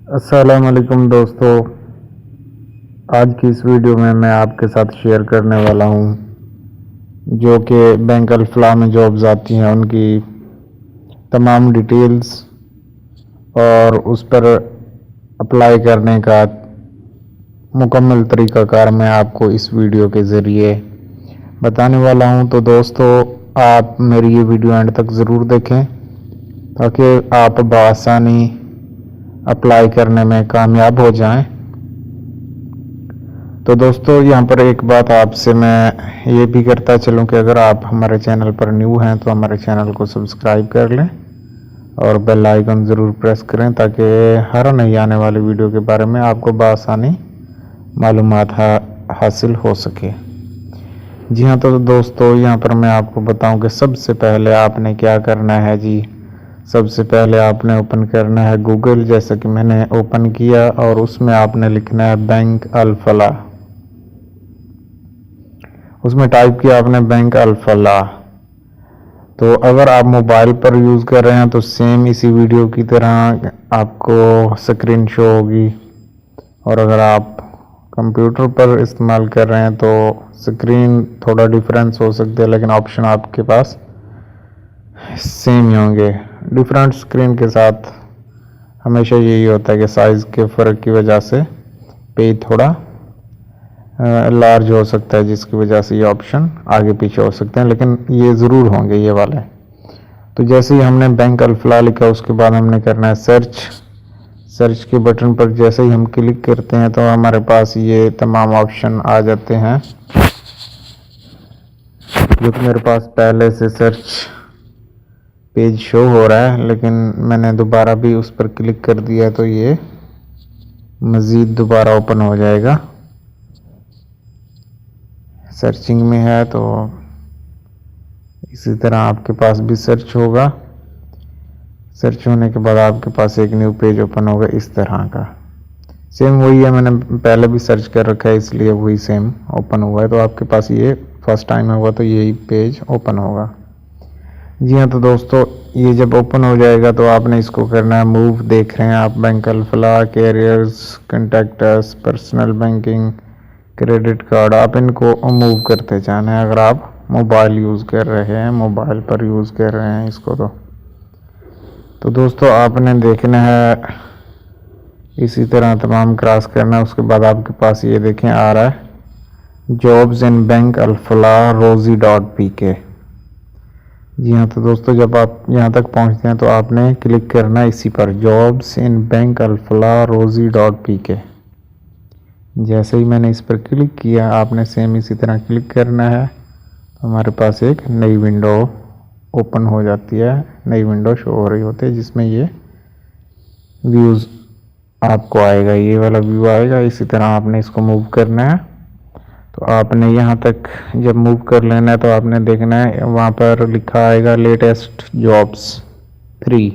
अस्सलाम वालेकुम दोस्तों। आज की इस वीडियो में मैं आपके साथ शेयर करने वाला हूँ जो कि बैंक अल्फला में जॉब्स आती हैं उनकी तमाम डिटेल्स और उस पर अप्लाई करने का मुकम्मल तरीक़ाकार मैं आपको इस वीडियो के ज़रिए बताने वाला हूँ। तो दोस्तों, आप मेरी ये वीडियो एंड तक ज़रूर देखें ताकि आप बआसानी अप्लाई करने में कामयाब हो जाएं। तो दोस्तों, यहाँ पर एक बात आपसे मैं ये भी करता चलूँ कि अगर आप हमारे चैनल पर न्यू हैं तो हमारे चैनल को सब्सक्राइब कर लें और बेल आइकन ज़रूर प्रेस करें ताकि हर नई आने वाली वीडियो के बारे में आपको बआसानी मालूमात हासिल हो सके। जी हाँ, तो दोस्तों यहाँ पर मैं आपको बताऊं कि सबसे पहले आपने क्या करना है। जी, सबसे पहले आपने ओपन करना है गूगल, जैसा कि मैंने ओपन किया, और उसमें आपने लिखना है बैंक अल्फला। उसमें टाइप किया आपने बैंक अल्फला। तो अगर आप मोबाइल पर यूज़ कर रहे हैं तो सेम इसी वीडियो की तरह आपको स्क्रीन शो होगी, और अगर आप कंप्यूटर पर इस्तेमाल कर रहे हैं तो स्क्रीन थोड़ा डिफरेंस हो सकता है, लेकिन ऑप्शन आपके पास सेम ही होंगे। डिफरेंट स्क्रीन के साथ हमेशा यही होता है कि साइज़ के फ़र्क की वजह से पेज थोड़ा लार्ज हो सकता है, जिसकी वजह से ये ऑप्शन आगे पीछे हो सकते हैं, लेकिन ये ज़रूर होंगे ये वाले। तो जैसे ही हमने बैंक अल्फला लिखा उसके बाद हमने करना है सर्च के बटन पर जैसे ही हम क्लिक करते हैं तो हमारे पास ये तमाम ऑप्शन आ जाते हैं, जो कि मेरे पास पहले से सर्च पेज शो हो रहा है, लेकिन मैंने दोबारा भी उस पर क्लिक कर दिया तो ये मज़ीद दोबारा ओपन हो जाएगा। सर्चिंग में है तो इसी तरह आपके पास भी सर्च होगा। सर्च होने के बाद आपके पास एक न्यू पेज ओपन होगा इस तरह का। सेम वही है, मैंने पहले भी सर्च कर रखा है इसलिए वही सेम ओपन हुआ है। तो आपके पास ये फर्स्ट टाइम होगा तो यही पेज ओपन होगा। जी हाँ, तो दोस्तों ये जब ओपन हो जाएगा तो आपने इसको करना है मूव। देख रहे हैं आप bank Alfalah, careers, contacts, personal banking, credit card, आप इनको मूव करते जाना है अगर आप मोबाइल यूज़ कर रहे हैं, मोबाइल पर यूज़ कर रहे हैं इसको। तो दोस्तों आपने देखना है इसी तरह तमाम क्रॉस करना है। उसके बाद आपके पास ये देखें आ रहा है jobs in bank Alfalah rosie.pk। जी हाँ, तो दोस्तों जब आप यहाँ तक पहुँचते हैं तो आपने क्लिक करना है इसी पर, jobs in bank Alfalah rosie.pk। जैसे ही मैंने इस पर क्लिक किया आपने सेम इसी तरह क्लिक करना है तो हमारे पास एक नई विंडो ओपन हो जाती है, नई विंडो शो हो रही होती है जिसमें ये व्यूज़ आपको आएगा, ये वाला व्यू आएगा। इसी तरह आपने इसको मूव करना है। तो आपने यहाँ तक जब मूव कर लेना है तो आपने देखना है वहाँ पर लिखा आएगा लेटेस्ट जॉब्स 3।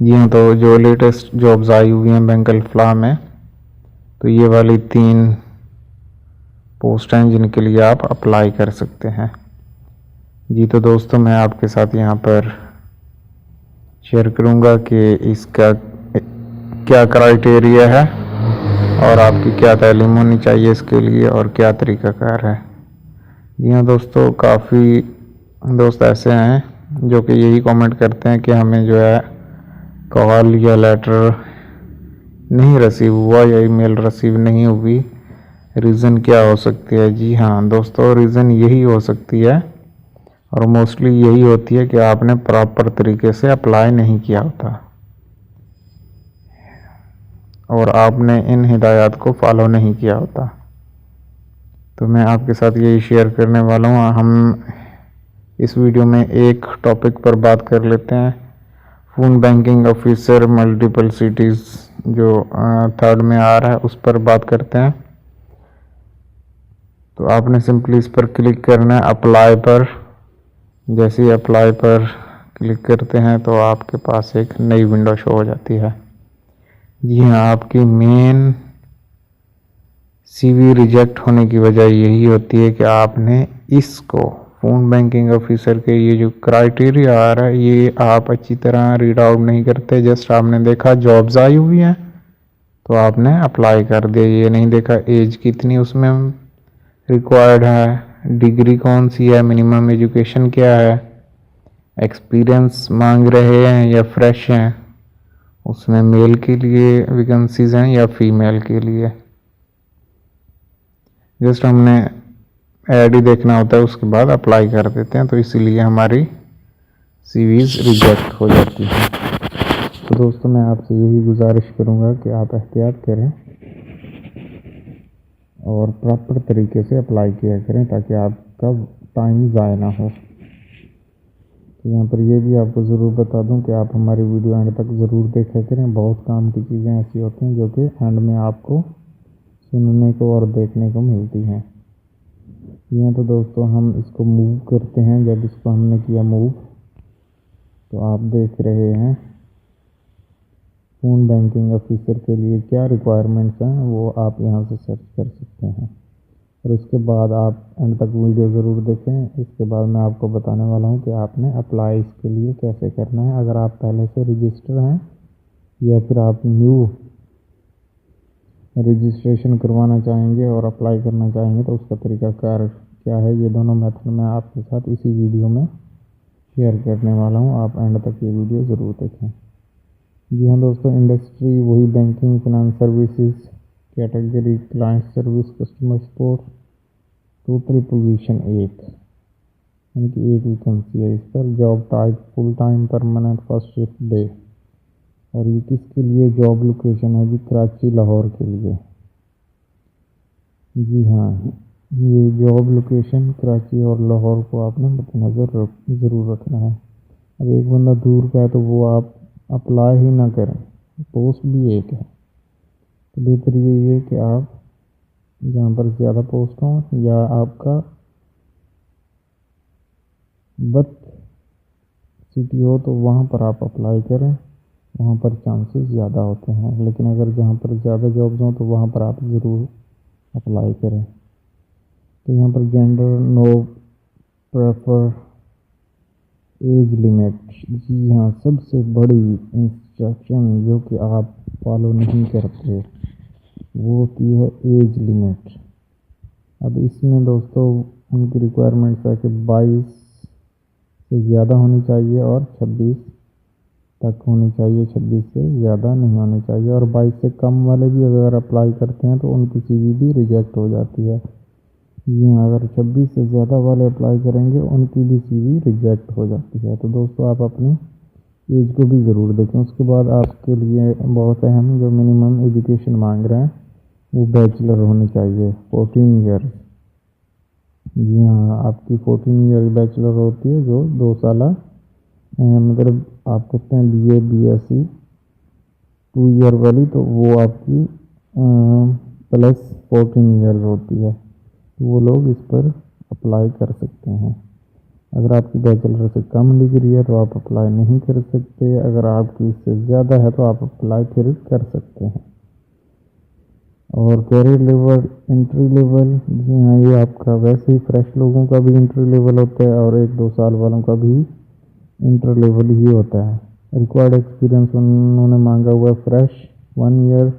जी हाँ, तो जो लेटेस्ट जॉब्स आई हुई हैं बैंक अल्फला में तो ये वाली 3 पोस्ट हैं जिनके लिए आप अप्लाई कर सकते हैं। जी, तो दोस्तों मैं आपके साथ यहाँ पर शेयर करूँगा कि इसका क्या क्राइटेरिया है और आपकी क्या तालीम होनी चाहिए इसके लिए और क्या तरीक़ाकार है। जी हाँ दोस्तों, काफ़ी दोस्त ऐसे हैं जो कि यही कमेंट करते हैं कि हमें जो है कॉल या लेटर नहीं रिसीव हुआ या ईमेल रिसीव नहीं हुई, रीज़न क्या हो सकती है। जी हाँ दोस्तों, रीज़न यही हो सकती है और मोस्टली यही होती है कि आपने प्रॉपर तरीके से अप्लाई नहीं किया होता और आपने इन हिदायत को फॉलो नहीं किया होता। तो मैं आपके साथ यही शेयर करने वाला हूँ। हम इस वीडियो में एक टॉपिक पर बात कर लेते हैं, phone banking officer multiple cities जो 3rd में आ रहा है उस पर बात करते हैं। तो आपने सिंपली इस पर क्लिक करना है अप्लाई पर। जैसे ही अप्लाई पर क्लिक करते हैं तो आपके पास एक नई विंडो शो हो जाती है। जी हाँ, आपकी मेन CV रिजेक्ट होने की वजह यही होती है कि आपने इसको फ़ोन बैंकिंग ऑफिसर के ये जो क्राइटेरिया आ रहा है ये आप अच्छी तरह रीड आउट नहीं करते। जस्ट आपने देखा जॉब्स आई हुई हैं तो आपने अप्लाई कर दिया, ये नहीं देखा एज कितनी उसमें रिक्वायर्ड है, डिग्री कौन सी है, मिनिमम एजुकेशन क्या है, एक्सपीरियंस मांग रहे हैं या फ्रेश हैं, उसमें मेल के लिए वैकेंसीज हैं या फीमेल के लिए। जस्ट हमने ऐड ही देखना होता है, उसके बाद अप्लाई कर देते हैं, तो इसीलिए हमारी सीवीज रिजेक्ट हो जाती है। तो दोस्तों मैं आपसे यही गुजारिश करूंगा कि आप एहतियात करें और प्रॉपर तरीके से अप्लाई किया करें ताकि आपका टाइम ज़ाया ना हो। तो यहाँ पर ये भी आपको ज़रूर बता दूं कि आप हमारी वीडियो एंड तक ज़रूर देखा करें। बहुत काम की चीज़ें ऐसी होती हैं जो कि एंड में आपको सुनने को और देखने को मिलती हैं। यहाँ तो दोस्तों हम इसको मूव करते हैं। जब इसको हमने किया मूव तो आप देख रहे हैं फ़ोन बैंकिंग ऑफिसर के लिए क्या रिक्वायरमेंट्स हैं वो आप यहाँ से सर्च कर सकते हैं। और उसके बाद आप एंड तक वीडियो ज़रूर देखें। इसके बाद मैं आपको बताने वाला हूँ कि आपने अप्लाई इसके लिए कैसे करना है। अगर आप पहले से रजिस्टर हैं या फिर आप न्यू रजिस्ट्रेशन करवाना चाहेंगे और अप्लाई करना चाहेंगे तो उसका तरीकाकार क्या है, ये दोनों मेथड मैं आपके साथ इसी वीडियो में शेयर करने वाला हूँ। आप एंड तक ये वीडियो ज़रूर देखें। जी हाँ दोस्तों, इंडस्ट्री वही banking, finance services, category client service, customer support, total position 1 यानी कि 1 वैकेंसी है इस पर। Job type full time permanent first shift day. और ये किसके लिए जॉब लोकेशन है जी, कराची लाहौर के लिए। जी हाँ, ये जॉब लोकेशन कराची और लाहौर को आपने मद्देनज़र ज़रूर रखना है। अब एक बंदा दूर का है तो वो आप अप्लाई ही ना करें, पोस्ट भी एक है। तो बेहतर यही है कि आप जहाँ पर ज़्यादा पोस्ट हों या आपका बर्थ सिटी हो तो वहाँ पर आप अप्लाई करें, वहाँ पर चांसेस ज़्यादा होते हैं। लेकिन अगर जहाँ पर ज़्यादा जॉब्स हों तो वहाँ पर आप ज़रूर अप्लाई करें। तो यहाँ पर gender no prefer, age limit, जी हाँ सबसे बड़ी इंस्ट्रक्शन जो कि आप फॉलो नहीं करते वो होती है एज लिमिट। अब इसमें दोस्तों उनकी रिक्वायरमेंट्स है कि 22 से ज़्यादा होनी चाहिए और 26 तक होनी चाहिए, 26 से ज़्यादा नहीं होनी चाहिए। और 22 से कम वाले भी अगर अप्लाई करते हैं तो उनकी सीवी भी रिजेक्ट हो जाती है। जी हाँ, अगर 26 से ज़्यादा वाले अप्लाई करेंगे उनकी भी सीवी रिजेक्ट हो जाती है। तो दोस्तों आप अपनी एज को भी ज़रूर देखें। उसके बाद आपके लिए बहुत अहम जो मिनिमम एजुकेशन मांग रहे हैं वो बैचलर होनी चाहिए, 14 ईयर्स। जी हाँ, आपकी 14 ईयर बैचलर होती है जो 2 साल मतलब आप करते हैं BA BSc 2 ईयर वाली, तो वो आपकी प्लस 14 ईयर्स होती है। तो वो लोग इस पर अप्लाई कर सकते हैं। अगर आपकी बैचलर से कम डिग्री है तो आप अप्लाई नहीं कर सकते। अगर आपकी इससे ज़्यादा है तो आप अप्लाई फिर कर सकते हैं। और कैरियर लेवल, एंट्री लेवल, जी हाँ ये आपका वैसे ही फ्रेश लोगों का भी एंट्री लेवल होता है और 1-2 साल वालों का भी एंट्री लेवल ही होता है। रिक्वायर्ड एक्सपीरियंस उन्होंने मांगा हुआ है फ्रेश 1 ईयर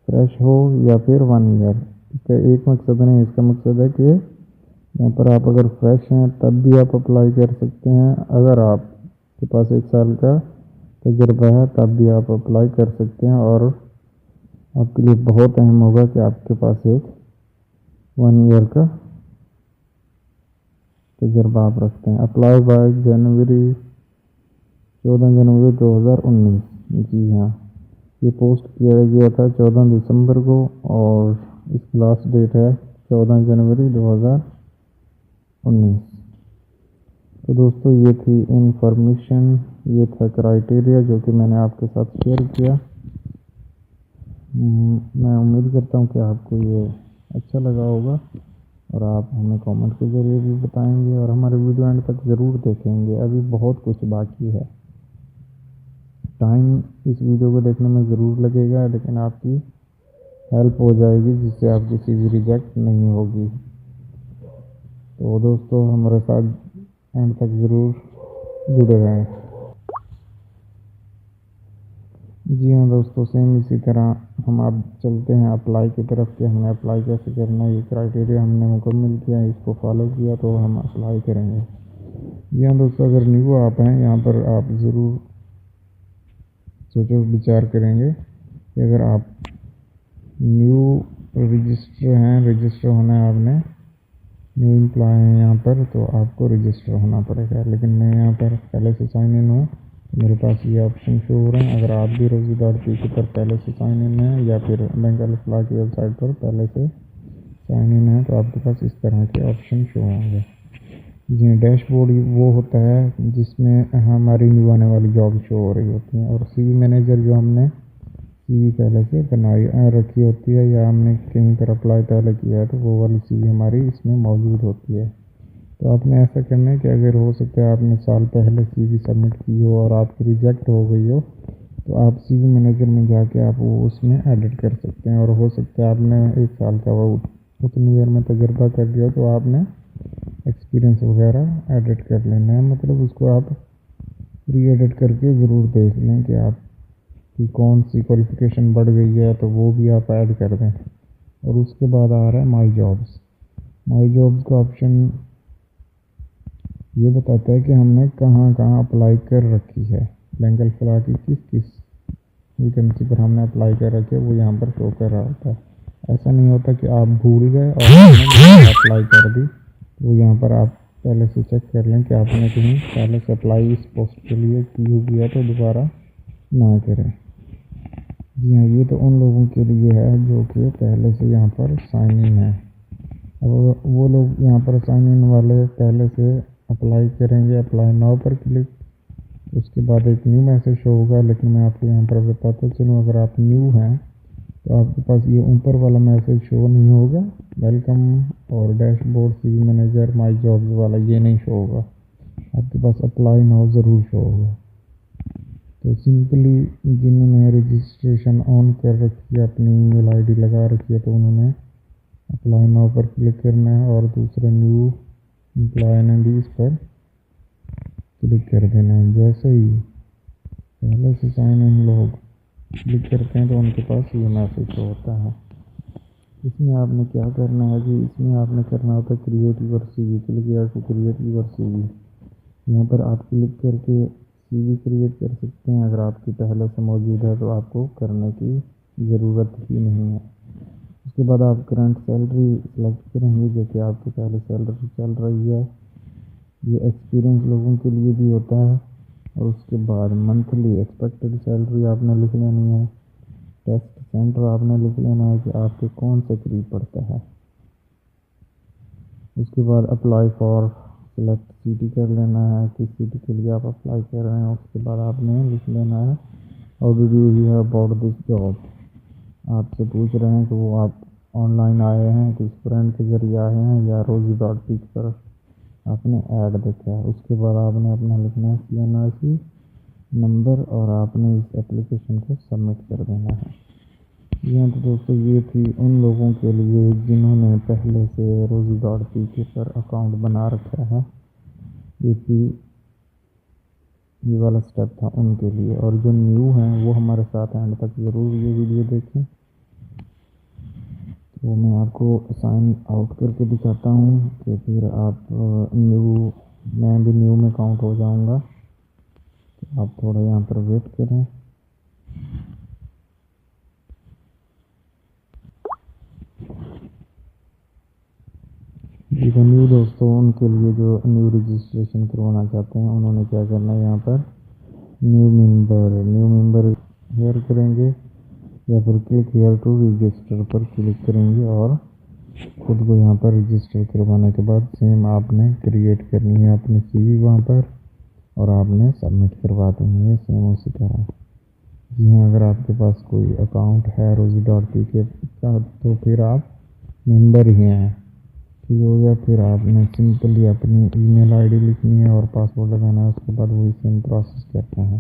फ्रेश हो या फिर 1 ईयर। इसका एक मकसद नहीं, इसका मकसद है कि यहाँ पर आप अगर फ्रेश हैं तब भी आप अप्लाई कर सकते हैं। अगर आपके पास 1 साल का तजुर्बा है तब भी आप अप्लाई कर सकते हैं। और आपके लिए बहुत अहम होगा कि आपके पास एक 1 ईयर का तजुर्बा आप रखते हैं। अप्लाई बाय 14 जनवरी 2019। जी हाँ, ये पोस्ट किया गया था 14 दिसंबर को और इसकी लास्ट डेट है 14 जनवरी 2019। तो दोस्तों ये थी इंफॉर्मेशन, ये था क्राइटेरिया जो कि मैंने आपके साथ शेयर किया। मैं उम्मीद करता हूँ कि आपको ये अच्छा लगा होगा और आप हमें कमेंट के ज़रिए भी बताएंगे और हमारे वीडियो एंड तक ज़रूर देखेंगे। अभी बहुत कुछ बाकी है, टाइम इस वीडियो को देखने में ज़रूर लगेगा, लेकिन आपकी हेल्प हो जाएगी जिससे आपकी सीवी रिजेक्ट नहीं होगी। तो दोस्तों हमारे साथ एंड तक ज़रूर जुड़े रहें। जी हाँ दोस्तों, सेम इसी तरह हम आप चलते हैं अप्लाई की तरफ कि हमें अप्लाई कैसे करना है। ये क्राइटेरिया हमने मुकम्मल किया, इसको फॉलो किया तो हम अप्लाई करेंगे। जी हाँ दोस्तों, अगर न्यू आप हैं यहाँ पर आप ज़रूर सोचो विचार करेंगे कि अगर आप न्यू रजिस्टर होना है आपने, न्यू एम्प्लॉय हैं यहाँ पर, तो आपको रजिस्टर होना पड़ेगा। लेकिन मैं यहाँ पर पहले से साइन इन हूँ, तो मेरे पास ये ऑप्शन शो हो रहे हैं। अगर आप भी rosie.pk पर पहले से साइन इन हैं या फिर बैंक अल्फला की वेबसाइट पर पहले से साइन इन है, तो आपके पास इस तरह के ऑप्शन शो होंगे। जी, डैशबोर्ड वो होता है जिसमें हमारी न्यू आने वाली जॉब शो हो रही होती हैं, और CV मैनेजर जो हमने CV पहले से बनाई रखी होती है या हमने कहीं पर अप्लाई पहले किया है, तो वो वाली CV हमारी इसमें मौजूद होती है। तो आपने ऐसा करना है कि अगर हो सकता है आपने साल पहले CV सबमिट की हो और आपकी रिजेक्ट हो गई हो, तो आप CV मैनेजर में जाके आप वो उसमें एडिट कर सकते हैं। और हो सकता है आपने 1 साल का वो उतनी देर में तजुर्बा कर लिया, तो आपने एक्सपीरियंस वगैरह एडिट कर लेना है। मतलब उसको आप री एडिट करके ज़रूर देख लें कि आपकी कौन सी क्वालिफ़िकेशन बढ़ गई है, तो वो भी आप ऐड कर दें। और उसके बाद आ रहा है माई जॉब्स का ऑप्शन ये बताता है कि हमने कहाँ कहाँ अप्लाई कर रखी है। बैंक अल्फला की किस किस वैकेंसी पर हमने अप्लाई कर रखी है, वो यहाँ पर शो कर रहा होता है। ऐसा नहीं होता कि आप भूल गए और आपने अप्लाई कर दी, तो यहाँ पर आप पहले से चेक कर लें कि आपने कहीं पहले से अप्लाई इस पोस्ट के लिए की हुई है, तो दोबारा ना करें। जी हाँ, ये तो उन लोगों के लिए है जो कि पहले से यहाँ पर साइन इन है। अब वो लोग यहाँ पर साइन इन वाले पहले से अप्लाई करेंगे, अप्लाई नाउ पर क्लिक, उसके बाद एक न्यू मैसेज शो होगा। लेकिन मैं आपको यहाँ पर बताता चलूँ, अगर आप न्यू हैं तो आपके पास ये ऊपर वाला मैसेज शो नहीं होगा, वेलकम और डैशबोर्ड CV मैनेजर माई जॉब्स वाला, ये नहीं शो होगा। आपके पास अप्लाई नाउ ज़रूर शो होगा। तो सिंपली जिन्होंने रजिस्ट्रेशन ऑन कर रखी है, अपनी ईमेल ID लगा रखी है, तो उन्होंने अप्लाई नाउ पर क्लिक करना है और दूसरे न्यू एम्प्लॉय ने भी इस पर क्लिक कर देना है। जैसे ही पहले से साइन इन लोग क्लिक करते हैं तो उनके पास ये मैसेज होता है। इसमें आपने क्या करना है जी, इसमें आपने करना होता है create your CV। Click to create your CV, यहाँ पर आप क्लिक करके CV क्रिएट कर सकते हैं। अगर आपकी पहले से मौजूद है तो आपको करने की ज़रूरत ही नहीं है। उसके बाद आप करंट सैलरी सेलेक्ट करेंगे, जो कि आपकी पहले सैलरी चल रही है। ये एक्सपीरियंस लोगों के लिए भी होता है। और उसके बाद मंथली एक्सपेक्टेड सैलरी आपने लिख लेनी है। टेस्ट सेंटर आपने लिख लेना है कि आपके कौन से करीब पड़ता है। उसके बाद अप्लाई फॉर सिलेक्ट सिटी कर लेना है, किस सिटी के लिए आप अप्लाई कर रहे हैं। उसके बाद आपने लिख लेना है how did you here about this job. आपसे पूछ रहे हैं कि वो आप ऑनलाइन आए हैं, किस फ्रेंड के ज़रिए आए हैं, या rosie.pk पर आपने ऐड देखा है। उसके बाद आपने अपना लिखना है CNRC नंबर और आपने इस एप्लीकेशन को सबमिट कर देना है। यहाँ तो दोस्तों ये थी उन लोगों के लिए जिन्होंने पहले से rosie.pk पर अकाउंट बना रखा है। ये वाला स्टेप था उनके लिए। और जो न्यू हैं वो हमारे साथ एंड तक ज़रूर ये वीडियो देखें। तो मैं आपको साइन आउट करके दिखाता हूँ कि फिर आप मैं भी न्यू में काउंट हो जाऊँगा। तो आप थोड़ा यहाँ पर वेट करें। जी, तो न्यू दोस्तों उनके लिए जो न्यू रजिस्ट्रेशन करवाना चाहते हैं, उन्होंने क्या करना है, यहाँ पर न्यू मेंबर हेयर करेंगे या फिर क्लिक हेयर टू रजिस्टर पर क्लिक करेंगे। और खुद को यहाँ पर रजिस्टर करवाने के बाद सेम आपने क्रिएट करनी है अपनी CV वहाँ पर और आपने सबमिट करवा देनी है सेम उसी तरह। जी हाँ, अगर आपके पास कोई अकाउंट है rosie.pk का, तो फिर आप मेंबर ही हैं, ठीक हो गया। फिर आपने सिंपली अपनी ईमेल ID लिखनी है और पासवर्ड लगाना है। उसके बाद वही सेम प्रोसेस करना है,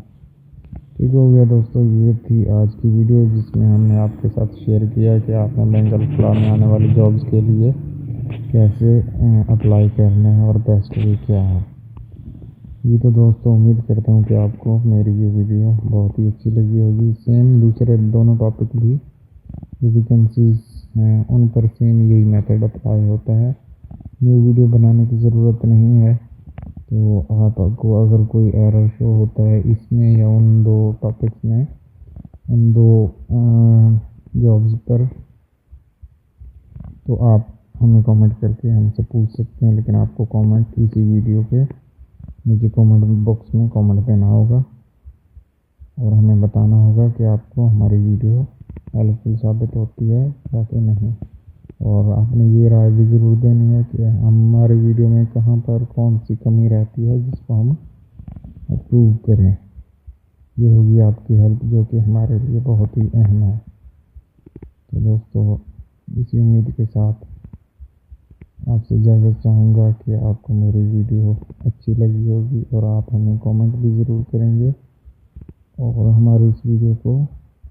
ठीक हो गया दोस्तों। ये थी आज की वीडियो जिसमें हमने आपके साथ शेयर किया कि आपने बैंक अल्फला में आने वाली जॉब्स के लिए कैसे अप्लाई करना है और बेस्ट वे क्या है। जी तो दोस्तों उम्मीद करता हूँ कि आपको मेरी ये वीडियो बहुत ही अच्छी लगी होगी। सेम दूसरे दोनों टॉपिक भी जो वैकेंसीज हैं उन पर सेम यही मेथड अप्लाई होता है। न्यू वीडियो बनाने की ज़रूरत नहीं है। तो आपको अगर कोई एरर शो होता है इसमें या उन दो टॉपिक्स में, उन दो जॉब्स पर, तो आप हमें कमेंट करके हमसे पूछ सकते हैं। लेकिन आपको कमेंट इसी वीडियो के नीचे कमेंट बॉक्स में कमेंट देना होगा और हमें बताना होगा कि आपको हमारी वीडियो हेल्पफुल साबित होती है या कि नहीं। और आपने ये राय भी ज़रूर देनी है कि हमारी वीडियो में कहाँ पर कौन सी कमी रहती है जिसको हम अप्रूव करें। ये होगी आपकी हेल्प जो कि हमारे लिए बहुत ही अहम है। तो दोस्तों इसी उम्मीद के साथ आपसे इजाज़त चाहूँगा कि आपको मेरी वीडियो अच्छी लगी होगी और आप हमें कमेंट भी ज़रूर करेंगे और हमारी इस वीडियो को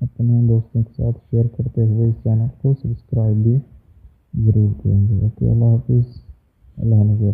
अपने दोस्तों के साथ शेयर करते हुए इस चैनल को सब्सक्राइब भी ज़रूर करेंगे। ओके, अल्लाह हाफिज़, अल्लाह ने